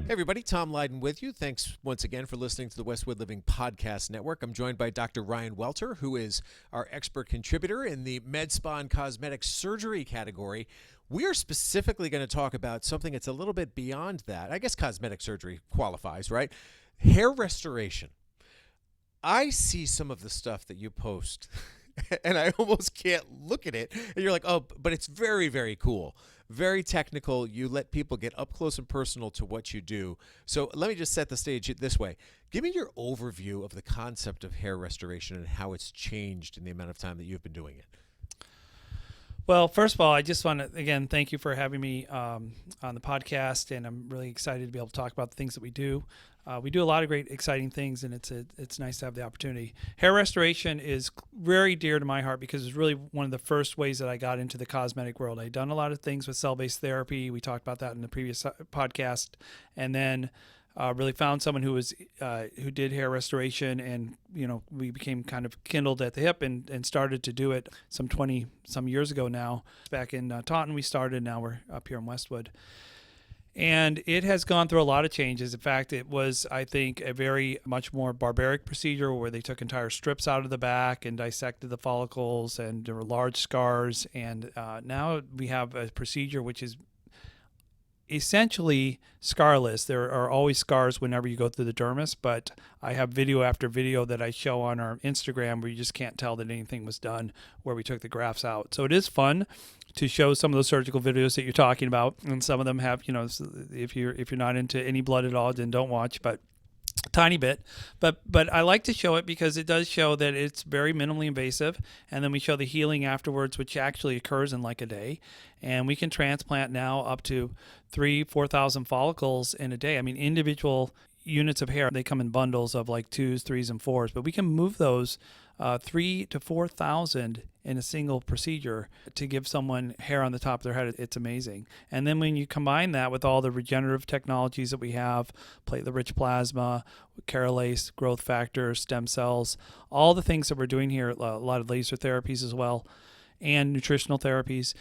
Hey everybody, Tom Leyden with you. Thanks once again for listening to the Westwood Living Podcast Network. I'm joined by Dr. Ryan Welter, who is our expert contributor in the MedSpa and Cosmetic Surgery category. We are specifically going to talk about something that's a little bit beyond that. I guess cosmetic surgery qualifies, right? Hair restoration. I see some of the stuff that you post and I almost can't look at it. And you're like, oh, but it's very, very cool. Very technical. You let people get up close and personal to what you do. So let me just set the stage this way. Give me your overview of the concept of hair restoration and how it's changed in the amount of time that you've been doing it. Well, first of all, I just want to, again, thank you for having me on the podcast, and I'm really excited to be able to talk about the things that we do. We do a lot of great, exciting things, and it's nice to have the opportunity. Hair restoration is very dear to my heart because it's really one of the first ways that I got into the cosmetic world. I'd done a lot of things with cell-based therapy. We talked about that in the previous podcast, and then really found someone who did hair restoration, and we became kind of kindled at the hip and started to do it some 20 years ago now. Back in Taunton we started. Now we're up here in Westwood. And it has gone through a lot of changes. In fact, it was, I think, a very much more barbaric procedure where they took entire strips out of the back and dissected the follicles, and there were large scars. And now we have a procedure which is essentially scarless. There are always scars whenever you go through the dermis, but I have video after video that I show on our Instagram where you just can't tell that anything was done where we took the grafts out. So it is fun to show some of those surgical videos that you're talking about, and some of them have, if you're not into any blood at all, then don't watch, but tiny bit, but I like to show it because it does show that it's very minimally invasive, and then we show the healing afterwards, which actually occurs in like a day, and we can transplant now up to 3,000-4,000 follicles in a day. I mean, individual units of hair, they come in bundles of like 2s, 3s, and 4s, but we can move those 3,000 to 4,000 in a single procedure to give someone hair on the top of their head. It's amazing. And then when you combine that with all the regenerative technologies that we have, platelet-rich plasma, Carolase, growth factors, stem cells, all the things that we're doing here, a lot of laser therapies as well, and nutritional therapies,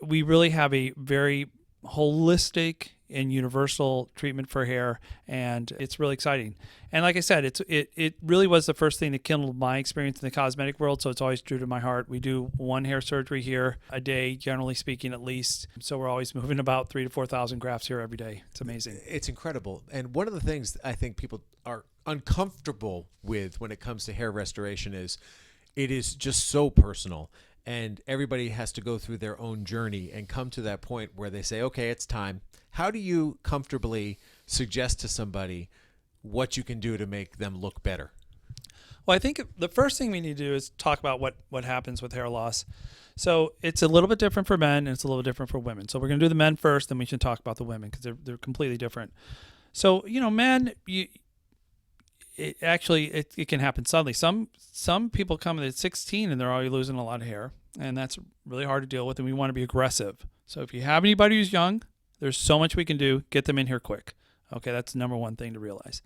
we really have a very holistic and universal treatment for hair, and it's really exciting. And like I said, it really was the first thing that kindled my experience in the cosmetic world, so it's always true to my heart. We do one hair surgery here a day, generally speaking, at least. So we're always moving about 3,000 to 4,000 grafts here every day. It's amazing. It's incredible. And one of the things I think people are uncomfortable with when it comes to hair restoration is it is just so personal. And everybody has to go through their own journey and come to that point where they say, okay, it's time. How do you comfortably suggest to somebody what you can do to make them look better? Well, I think the first thing we need to do is talk about what happens with hair loss. So it's a little bit different for men, and it's a little different for women. So we're going to do the men first, then we should talk about the women because they're completely different. So, men, it can happen suddenly. Some people come at 16 and they're already losing a lot of hair, and that's really hard to deal with, and we want to be aggressive. So if you have anybody who's young, there's so much we can do. Get them in here quick. Okay, that's the number one thing to realize.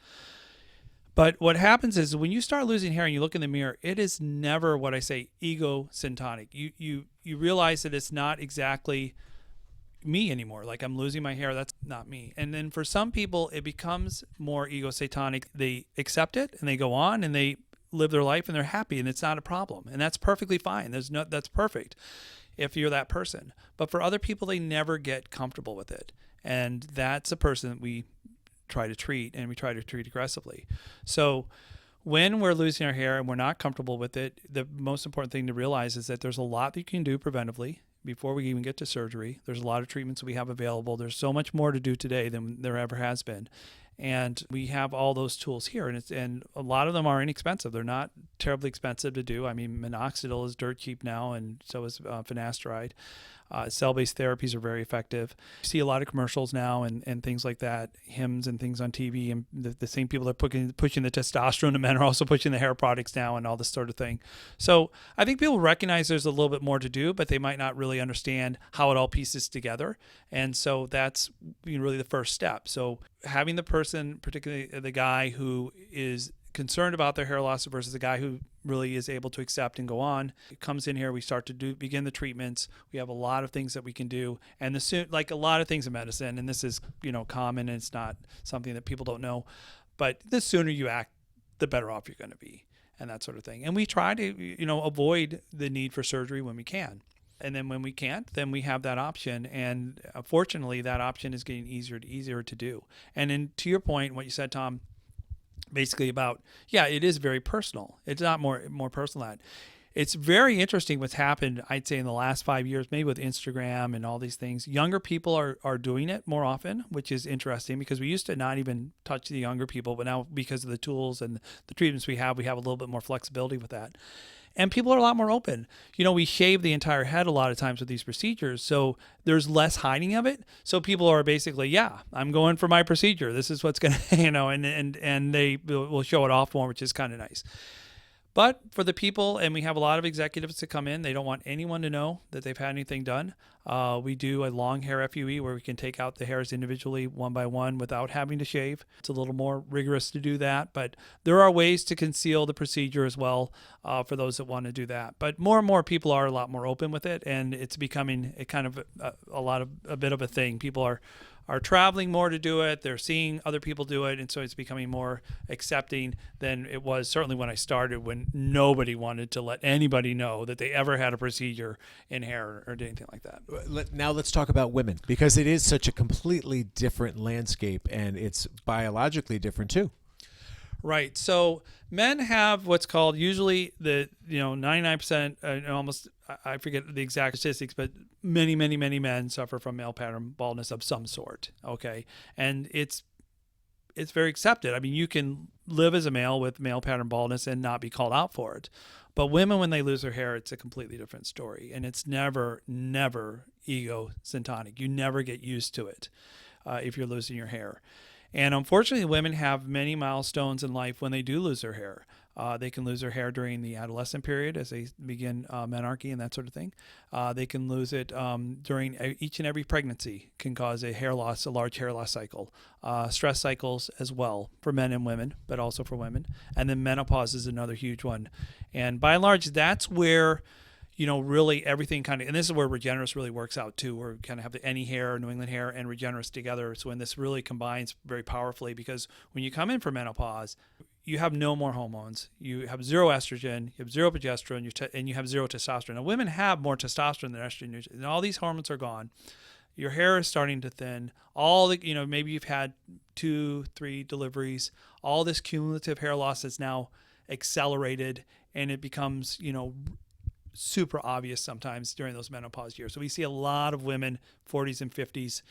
But what happens is when you start losing hair and you look in the mirror, it is never what I say egocentric. You realize that it's not exactly me anymore. Like, I'm losing my hair, that's not me. And then for some people it becomes more egocentric. They accept it and they go on and they live their life and they're happy, and it's not a problem, and that's perfectly fine. That's perfect if you're that person. But for other people, they never get comfortable with it, and that's a person that we try to treat, and we try to treat aggressively. So when we're losing our hair and we're not comfortable with it, the most important thing to realize is that there's a lot that you can do preventively before we even get to surgery. There's a lot of treatments that we have available. There's so much more to do today than there ever has been. And we have all those tools here, and a lot of them are inexpensive. They're not terribly expensive to do. I mean, minoxidil is dirt cheap now, and so is finasteride. Cell-based therapies are very effective. You see a lot of commercials now and things like that, hymns and things on TV, and the same people that are pushing the testosterone to men are also pushing the hair products now and all this sort of thing. So I think people recognize there's a little bit more to do, but they might not really understand how it all pieces together. And so that's really the first step. So having the person, particularly the guy who is concerned about their hair loss versus the guy who really is able to accept and go on. It comes in here, we start to begin the treatments. We have a lot of things that we can do, and like a lot of things in medicine, and this is common, and it's not something that people don't know, but the sooner you act, the better off you're going to be, and that sort of thing. And we try to avoid the need for surgery when we can. And then when we can't, then we have that option. And fortunately, that option is getting easier to do. And to your point, what you said, Tom, basically about, it is very personal. It's not more personal than that. It's very interesting what's happened, I'd say, in the last 5 years, maybe with Instagram and all these things. Younger people are doing it more often, which is interesting because we used to not even touch the younger people. But now because of the tools and the treatments we have a little bit more flexibility with that. And people are a lot more open. We shave the entire head a lot of times with these procedures, so there's less hiding of it. So people are basically, I'm going for my procedure. This is what's going to, and they will show it off more, which is kind of nice. But for the people, and we have a lot of executives to come in, they don't want anyone to know that they've had anything done. We do a long hair FUE where we can take out the hairs individually one by one without having to shave. It's a little more rigorous to do that, but there are ways to conceal the procedure as well for those that want to do that. But more and more people are a lot more open with it, and it's becoming a kind of a bit of a thing. People are traveling more to do it. They're seeing other people do it. And so it's becoming more accepting than it was certainly when I started, when nobody wanted to let anybody know that they ever had a procedure in hair or anything like that. Now let's talk about women, because it is such a completely different landscape, and it's biologically different too. Right. So men have what's called usually 99%, almost, I forget the exact statistics, but many men suffer from male pattern baldness of some sort. Okay. And it's very accepted. I mean, you can live as a male with male pattern baldness and not be called out for it. But women, when they lose their hair, it's a completely different story. And it's never egocentric. You never get used to it if you're losing your hair. And unfortunately, women have many milestones in life when they do lose their hair. They can lose their hair during the adolescent period as they begin menarche and that sort of thing. They can lose it during each and every pregnancy, can cause a large hair loss cycle. Stress cycles as well for men and women, but also for women. And then menopause is another huge one. And by and large, that's where really everything kind of, and this is where Regeneris really works out too, where we kind of have the Any Hair, New England Hair, and Regeneris together. So when this really combines very powerfully, because when you come in for menopause, you have no more hormones. You have zero estrogen, you have zero progesterone, and you have zero testosterone. Now, women have more testosterone than estrogen, and all these hormones are gone. Your hair is starting to thin. Maybe you've had 2-3 deliveries. All this cumulative hair loss is now accelerated, and it becomes, super obvious sometimes during those menopause years. So we see a lot of women, 40s and 50s,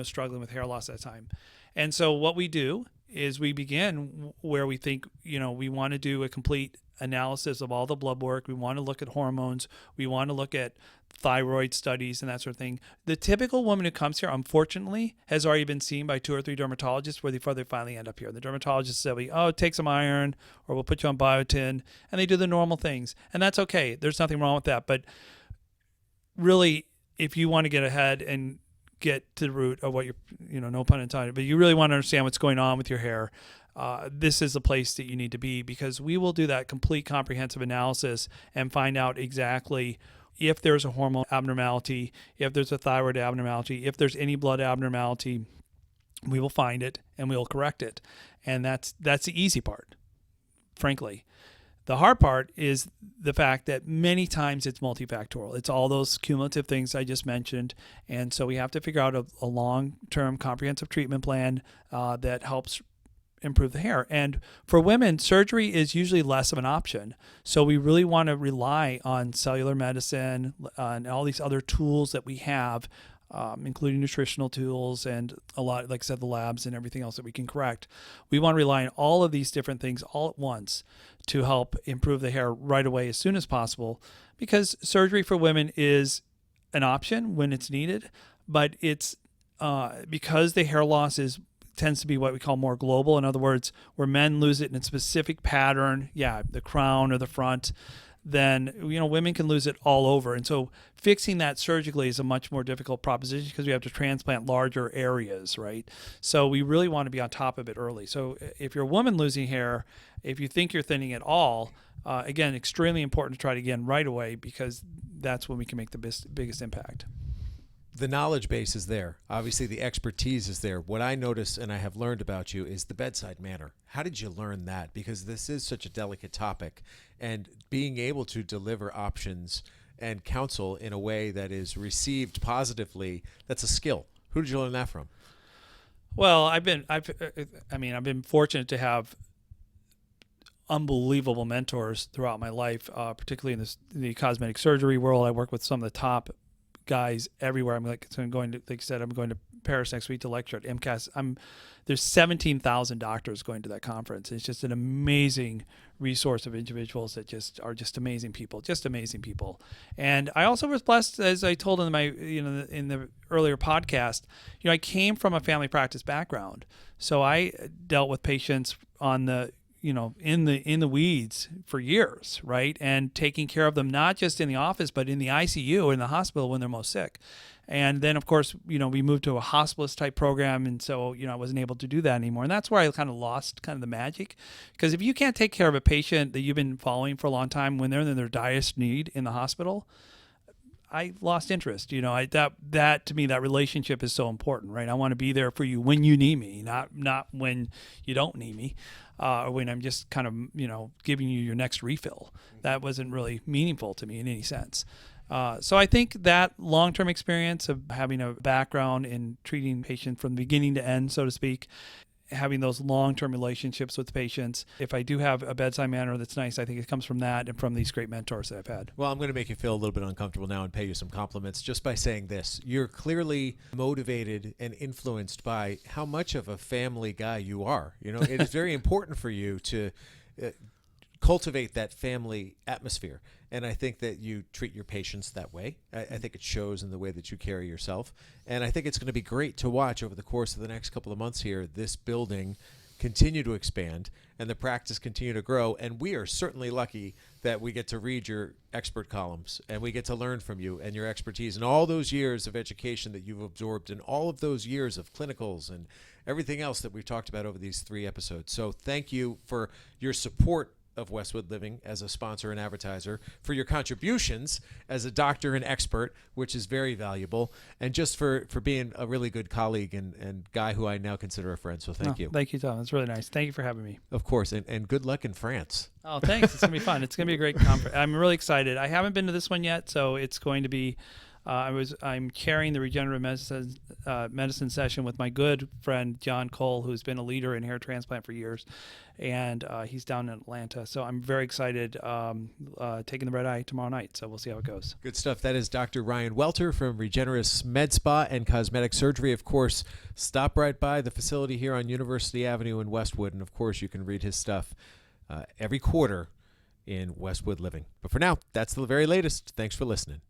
struggling with hair loss at that time. And so what we do is we begin where we think, we want to do a complete analysis of all the blood work. We want to look at hormones. We want to look at thyroid studies and that sort of thing. The typical woman who comes here, unfortunately, has already been seen by 2 or 3 dermatologists before they finally end up here. The dermatologist said, take some iron, or we'll put you on biotin, and they do the normal things. And that's okay. There's nothing wrong with that. But really, if you want to get ahead and get to the root of what you're, no pun intended, but you really want to understand what's going on with your hair, this is the place that you need to be, because we will do that complete comprehensive analysis and find out exactly if there's a hormone abnormality, if there's a thyroid abnormality, if there's any blood abnormality. We will find it and we will correct it. And that's the easy part, frankly. The hard part is the fact that many times it's multifactorial. It's all those cumulative things I just mentioned. And so we have to figure out a long-term comprehensive treatment plan that helps improve the hair. And for women, surgery is usually less of an option. So we really want to rely on cellular medicine and all these other tools that we have, including nutritional tools and a lot, like I said, the labs and everything else that we can correct. We want to rely on all of these different things all at once to help improve the hair right away as soon as possible, because surgery for women is an option when it's needed, but it's because the hair loss tends to be what we call more global. In other words, where men lose it in a specific pattern, the crown or the front, then women can lose it all over. And so fixing that surgically is a much more difficult proposition because we have to transplant larger areas, right? So we really want to be on top of it early. So if you're a woman losing hair, if you think you're thinning at all, again, extremely important to try it again right away, because that's when we can make the biggest impact. The knowledge base is there. Obviously, the expertise is there. What I notice and I have learned about you is the bedside manner. How did you learn that? Because this is such a delicate topic, and being able to deliver options and counsel in a way that is received positively, that's a skill. Who did you learn that from? Well, I've been fortunate to have unbelievable mentors throughout my life, particularly in the cosmetic surgery world. I work with some of the top guys everywhere. I'm going to Paris next week to lecture at MCAS. There's 17,000 doctors going to that conference. It's just an amazing resource of individuals that are just amazing people. And I also was blessed, as I told in in the earlier podcast, I came from a family practice background. So I dealt with patients on the in the weeds for years, right? And taking care of them, not just in the office, but in the ICU, in the hospital when they're most sick. And then, of course, we moved to a hospice type program. And so, I wasn't able to do that anymore. And that's where I kind of lost the magic. Because if you can't take care of a patient that you've been following for a long time when they're in their direst need in the hospital, I lost interest. That to me, that relationship is so important, right? I want to be there for you when you need me, not when you don't need me, or when I'm just kind of, giving you your next refill. That wasn't really meaningful to me in any sense. So I think that long-term experience of having a background in treating patients from beginning to end, so to speak, having those long-term relationships with patients. If I do have a bedside manner that's nice, I think it comes from that and from these great mentors that I've had. Well, I'm going to make you feel a little bit uncomfortable now and pay you some compliments just by saying this. You're clearly motivated and influenced by how much of a family guy you are. It is very important for you to cultivate that family atmosphere. And I think that you treat your patients that way. I think it shows in the way that you carry yourself. And I think it's going to be great to watch over the course of the next couple of months here, this building continue to expand and the practice continue to grow. And we are certainly lucky that we get to read your expert columns and we get to learn from you and your expertise and all those years of education that you've absorbed and all of those years of clinicals and everything else that we've talked about over these 3 episodes. So thank you for your support of Westwood Living as a sponsor and advertiser, for your contributions as a doctor and expert, which is very valuable, and just for being a really good colleague and guy who I now consider a friend. So thank you. Thank you, Tom. That's really nice. Thank you for having me. Of course, and good luck in France. Oh, thanks. It's going to be fun. It's going to be a great conference. I'm really excited. I haven't been to this one yet, so it's going to be I'm carrying the Regeneris medicine session with my good friend John Cole, who's been a leader in hair transplant for years, and he's down in Atlanta. So I'm very excited taking the red eye tomorrow night. So we'll see how it goes. Good stuff. That is Dr. Ryan Welter from Regeneris MedSpa and Cosmetic Surgery. Of course, stop right by the facility here on University Avenue in Westwood, and of course you can read his stuff every quarter in Westwood Living. But for now, that's the very latest. Thanks for listening.